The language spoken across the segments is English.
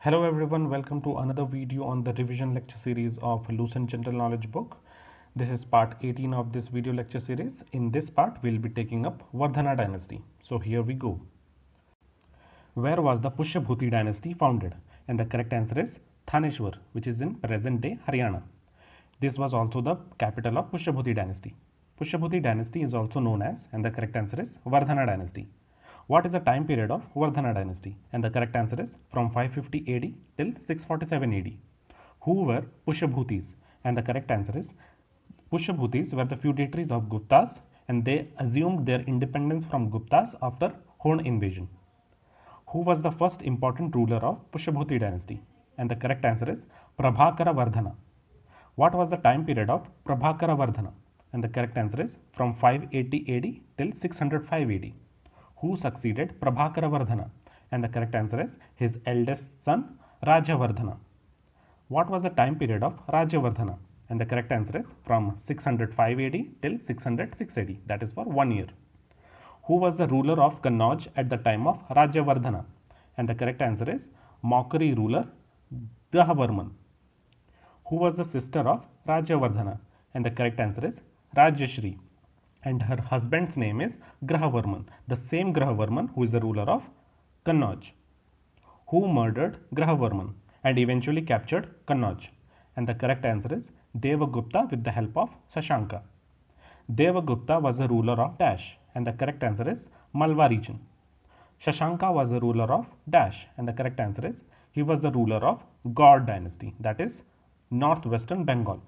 Hello everyone, welcome to another video on the revision lecture series of Lucent General Knowledge book. This is part 18 of this video lecture series. In this part, we'll be taking up Vardhana dynasty. So here we go. Where was the Pushyabhuti dynasty founded? And the correct answer is Thaneshwar, which is in present day Haryana. This was also the capital of Pushyabhuti dynasty. Pushyabhuti dynasty is also known as, and the correct answer is Vardhana dynasty. What is the time period of Vardhana dynasty? And the correct answer is from 550 AD till 647 AD. Who were Pushyabhutis? And the correct answer is Pushyabhutis were the feudatories of Guptas and they assumed their independence from Guptas after Hun invasion. Who was the first important ruler of Pushyabhuti dynasty? And the correct answer is Prabhakara Vardhana. What was the time period of Prabhakara Vardhana? And the correct answer is from 580 AD till 605 AD. Who succeeded Prabhakara Vardhana? And the correct answer is his eldest son Rajavardhana. What was the time period of Rajavardhana? And the correct answer is from 605 AD till 606 AD, that is for 1 year. Who was the ruler of Kannauj at the time of Rajavardhana? And the correct answer is mockery ruler Grahavarman. Who was the sister of Rajavardhana? And the correct answer is Rajyashri. And her husband's name is Grahavarman, the same Grahavarman who is the ruler of Kannauj. Who murdered Grahavarman and eventually captured Kannauj? And the correct answer is Devagupta with the help of Shashanka. Devagupta was the ruler of Dash, and the correct answer is Malwa region. Shashanka was the ruler of Dash, and the correct answer is he was the ruler of Gaud dynasty, that is northwestern Bengal.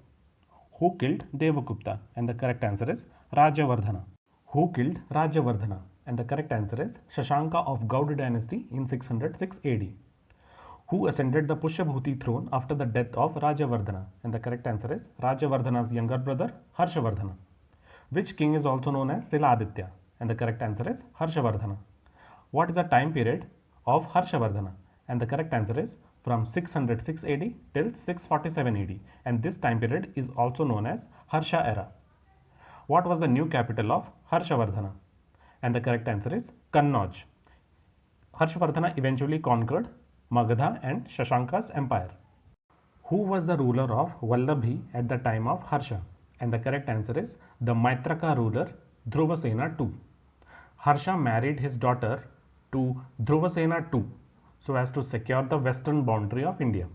Who killed Devagupta? And the correct answer is Rajavardhana. Who killed Rajavardhana? And the correct answer is Shashanka of Gaud dynasty in 606 AD. Who ascended the Pushyabhuti throne after the death of Rajavardhana? And the correct answer is Rajavardhana's younger brother Harshavardhana. Which king is also known as Siladitya? And the correct answer is Harshavardhana. What is the time period of Harshavardhana? And the correct answer is from 606 AD till 647 AD, and this time period is also known as Harsha era. What was the new capital of Harshavardhana? And the correct answer is Kannauj. Harshavardhana eventually conquered Magadha and Shashanka's empire. Who was the ruler of Vallabhi at the time of Harsha? And the correct answer is the Maitraka ruler Dhruvasena II. Harsha married his daughter to Dhruvasena II so as to secure the western boundary of India,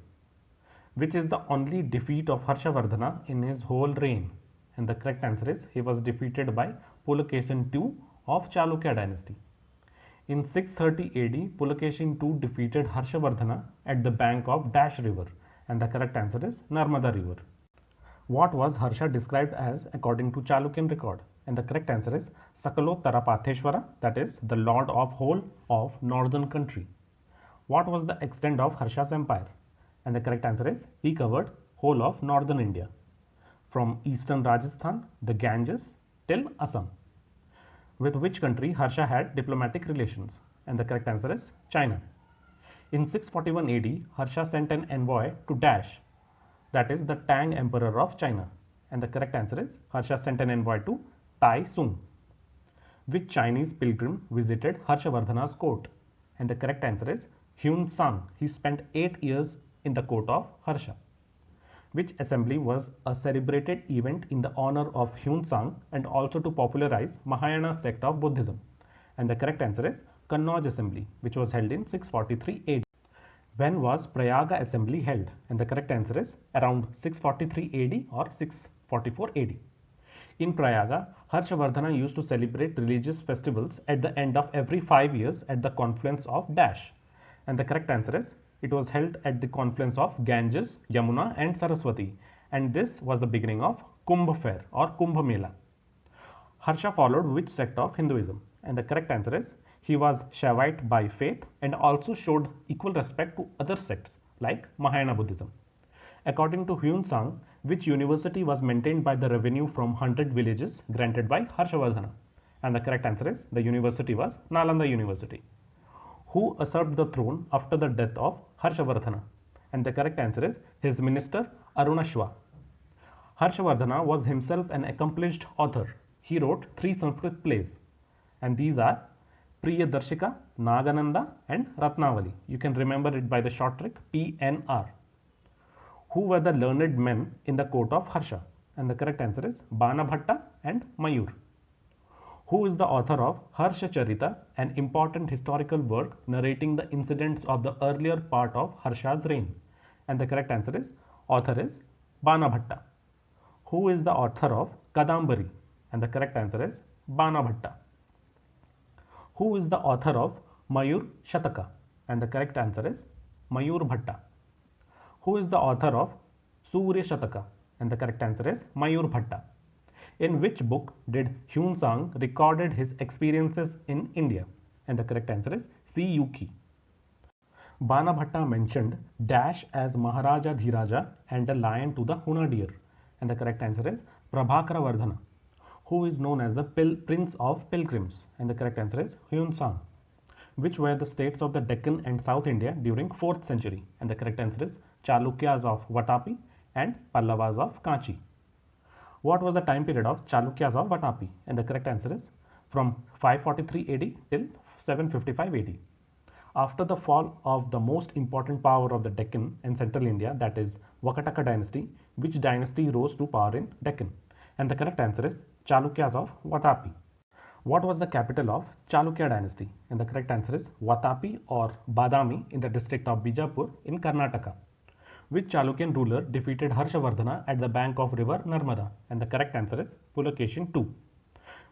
which is the only defeat of Harshavardhana in his whole reign. And the correct answer is he was defeated by Pulakeshin II of Chalukya dynasty. In 630 AD, Pulakeshin II defeated Harshavardhana at the bank of Dash river, and the correct answer is Narmada river. What was Harsha described as according to Chalukyan record? And the correct answer is Sakalottara Patheshwara, that is the lord of whole of northern country. What was the extent of Harsha's empire? And the correct answer is he covered whole of northern India, from eastern Rajasthan, the Ganges till Assam. With which country Harsha had diplomatic relations? And the correct answer is China. In 641 AD, Harsha sent an envoy to Dash, that is the Tang Emperor of China. And the correct answer is Harsha sent an envoy to Tai Sung. Which Chinese pilgrim visited Harshavardhana's court? And the correct answer is Hyun Sang. He spent 8 years in the court of Harsha. Which assembly was a celebrated event in the honor of Hyun Sang and also to popularize Mahayana sect of Buddhism? And the correct answer is Kannauj assembly, which was held in 643 AD. When was Prayaga assembly held? And the correct answer is around 643 AD or 644 AD. In Prayaga, Harshavardhana used to celebrate religious festivals at the end of every 5 years at the confluence of Dash. And the correct answer is it was held at the confluence of Ganges, Yamuna and Saraswati, and this was the beginning of Kumbh fair or Kumbh Mela. Harsha followed which sect of Hinduism? And the correct answer is he was Shaivite by faith and also showed equal respect to other sects like Mahayana Buddhism. According to Hyun Sang, which university was maintained by the revenue from 100 villages granted by Harshavardhana? And the correct answer is the university was Nalanda University. Who usurped the throne after the death of Harshavardhana? And the correct answer is his minister Arunashva. Harshavardhana was himself an accomplished author. He wrote 3 Sanskrit plays, and these are Priyadarshika, Nagananda and Ratnavali. You can remember it by the short trick PNR. Who were the learned men in the court of Harsha? And the correct answer is Banabhatta and Mayur. Who is the author of Harsha Charita, an important historical work narrating the incidents of the earlier part of Harsha's reign? And the correct answer is author is Banabhatta. Who is the author of Kadambari? And the correct answer is Banabhatta. Who is the author of Mayur Shataka? And the correct answer is Mayur Bhatta. Who is the author of Surya Shataka? And the correct answer is Mayur Bhatta. In which book did Hunsang recorded his experiences in India? And the correct answer is C. Yuki. Banabhatta mentioned Dash as Maharaja Dhiraja and a lion to the Hunadeer. And the correct answer is Prabhakara Vardhana. Who is known as the Prince of Pilgrims? And the correct answer is Hunsang. Which were the states of the Deccan and South India during 4th century? And the correct answer is Chalukyas of Vatapi and Pallavas of Kanchi. What was the time period of Chalukyas of Vatapi? And the correct answer is from 543 AD till 755 AD. After the fall of the most important power of the Deccan and Central India, that is Vakataka dynasty, which dynasty rose to power in Deccan? And the correct answer is Chalukyas of Vatapi. What was the capital of Chalukya dynasty? And the correct answer is Vatapi or Badami in the district of Bijapur in Karnataka. Which Chalukyan ruler defeated Harshavardhana at the bank of river Narmada? And the correct answer is Pulakeshin II.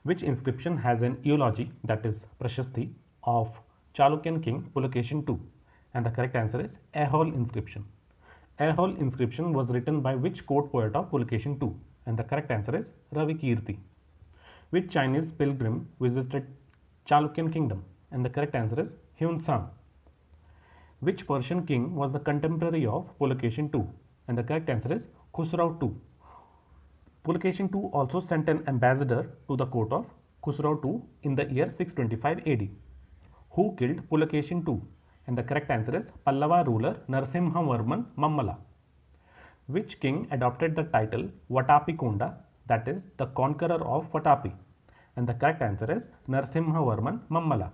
Which inscription has an eulogy, that is Prashasti, of Chalukyan king Pulakeshin II? And the correct answer is Aihole inscription. Aihole inscription was written by which court poet of Pulakeshin II? And the correct answer is Ravi Kirti. Which Chinese pilgrim visited Chalukyan kingdom? And the correct answer is Hunsang. Which Persian king was the contemporary of Pulakeshin II? And the correct answer is Khusrau II. Pulakeshin II also sent an ambassador to the court of Khusrau II in the year 625 AD. Who killed Pulakeshin II? And the correct answer is Pallava ruler Narasimhavarman Mammala. Which king adopted the title Vatapi Konda, that is the conqueror of Vatapi? And the correct answer is Narasimhavarman Mammala.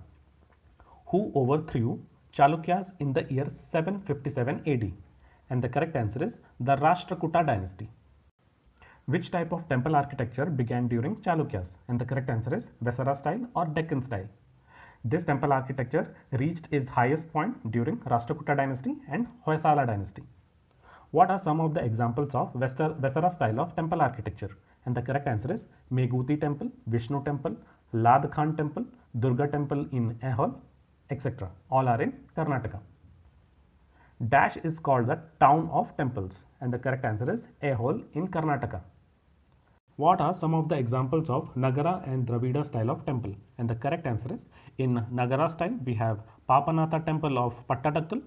Who overthrew Chalukyas in the year 757 AD? And the correct answer is the Rashtrakuta dynasty. Which type of temple architecture began during Chalukyas? And the correct answer is Vesara style or Deccan style. This temple architecture reached its highest point during Rashtrakuta dynasty and Hoysala dynasty. What are some of the examples of Vesara style of temple architecture? And the correct answer is Meguti temple, Vishnu temple, Lad Khan temple, Durga temple in Aihole, etc. All are in Karnataka. Dash is called the town of temples, and the correct answer is Aihole in Karnataka. What are some of the examples of Nagara and Dravida style of temple? And the correct answer is in Nagara style we have Papanatha temple of Pattadakkal.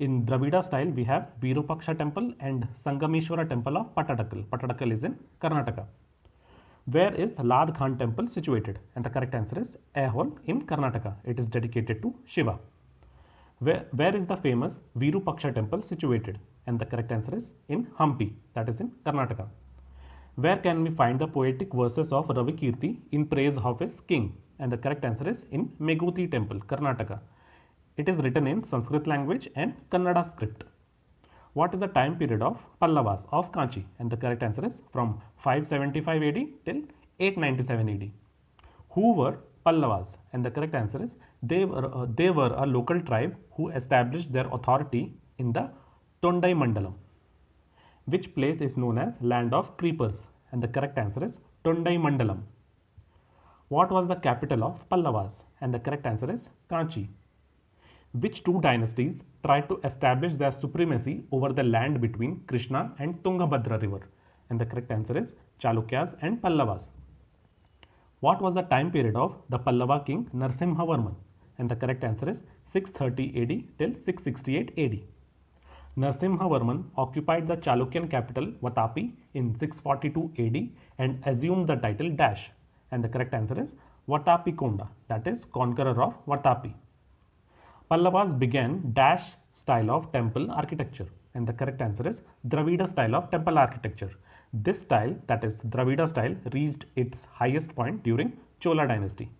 In Dravida style we have Virupaksha temple and Sangameshwara temple of Pattadakkal. Pattadakkal is in Karnataka. Where is Lad Khan temple situated? And the correct answer is Aihole in Karnataka. It is dedicated to Shiva. Where is the famous Virupaksha temple situated? And the correct answer is in Hampi, that is in Karnataka. Where can we find the poetic verses of Ravi Kirti in praise of his king? And the correct answer is in Meguti temple, Karnataka. It is written in Sanskrit language and Kannada script. What is the time period of Pallavas of Kanchi? And the correct answer is from 575 AD till 897 AD. Who were Pallavas? And the correct answer is they were a local tribe who established their authority in the Tondai Mandalam. Which place is known as land of creepers? And the correct answer is Tondai Mandalam. What was the capital of Pallavas? And the correct answer is Kanchi. Which two dynasties tried to establish their supremacy over the land between Krishna and Tungabhadra river? And the correct answer is Chalukyas and Pallavas. What was the time period of the Pallava king Narasimhavarman? And the correct answer is 630 AD till 668 AD. Narasimhavarman occupied the Chalukyan capital Vatapi in 642 AD and assumed the title Dash. And the correct answer is Vatapi Konda, that is conqueror of Vatapi. Pallavas began Dash style of temple architecture, and the correct answer is Dravida style of temple architecture. This style, that is Dravida style, reached its highest point during Chola dynasty.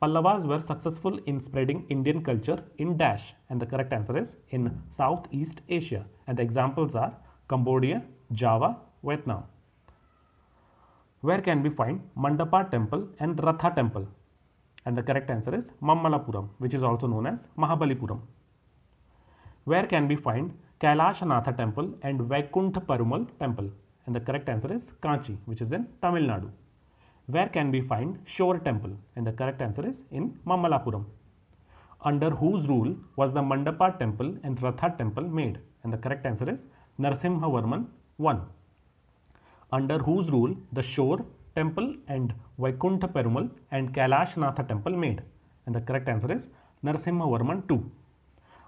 Pallavas were successful in spreading Indian culture in dash, and the correct answer is in Southeast Asia, and the examples are Cambodia, Java, Vietnam. Where can we find Mandapa temple and Ratha temple? And the correct answer is Mammalapuram, which is also known as Mahabalipuram. Where can we find Kailashanatha temple and Vaikuntha Perumal temple? And the correct answer is Kanchi, which is in Tamil Nadu. Where can we find Shore temple? And the correct answer is in Mammalapuram. Under whose rule was the Mandapa temple and Ratha temple made? And the correct answer is Narasimhavarman I. Under whose rule the Shore temple and Vaikuntha Perumal and Kailashanatha temple made? And the correct answer is Narasimhavarman II.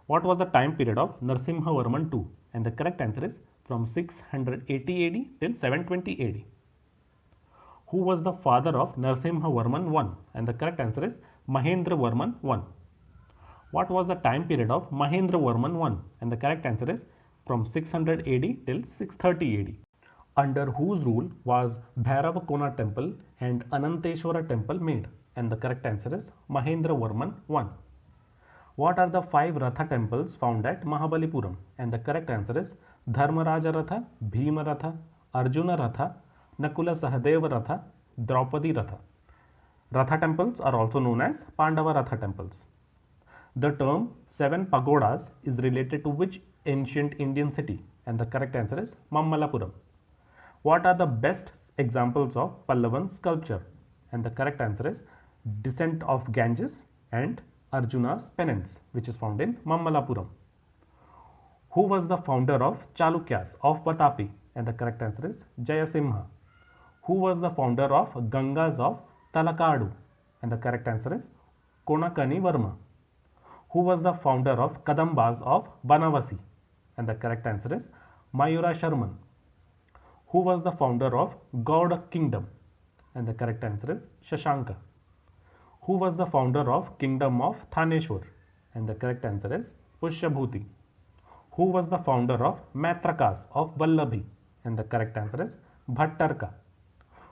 What was the time period of Narasimhavarman II? And the correct answer is from 680 AD till 720 AD. Who was the father of Narasimhavarman I? And the correct answer is Mahendravarman I. What was the time period of Mahendravarman I? And the correct answer is from 600 AD till 630 AD. Under whose rule was Bhairavakona temple and Ananteshwara temple made? And the correct answer is Mahendravarman I. What are the 5 Ratha temples found at Mahabalipuram? And the correct answer is Dharmaraja Ratha, Bhima Ratha, Arjuna Ratha, Nakula Sahadeva Ratha, Draupadi Ratha. Ratha temples are also known as Pandava Ratha temples. The term 7 pagodas is related to which ancient Indian city? And the correct answer is Mammalapuram. What are the best examples of Pallavan sculpture? And the correct answer is Descent of Ganges and Arjuna's Penance, which is found in Mammalapuram. Who was the founder of Chalukyas of Vatapi? And the correct answer is Jayasimha. Who was the founder of Gangas of Talakadu? And the correct answer is Konakani Varma. Who was the founder of Kadambas of Banavasi? And the correct answer is Mayura Sharman. Who was the founder of Gaud Kingdom? And the correct answer is Shashanka. Who was the founder of Kingdom of Thaneshwar? And the correct answer is Pushyabhuti. Who was the founder of Matrakas of Vallabhi? And the correct answer is Bhattarka.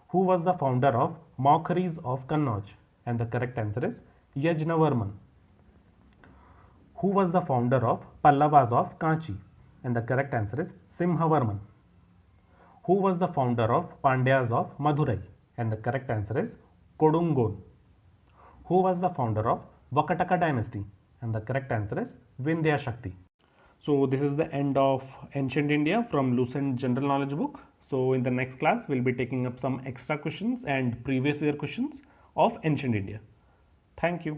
Who was the founder of Maukharis of Kannauj? And the correct answer is Yajnavarman. Who was the founder of Pallavas of Kanchi? And the correct answer is Simhavarman. Who was the founder of Pandyas of Madurai? And the correct answer is Kodungon. Who was the founder of Vakataka dynasty? And the correct answer is Vindhya Shakti. So this is the end of Ancient India from Lucent General Knowledge book. So in the next class, we'll be taking up some extra questions and previous year questions of Ancient India. Thank you.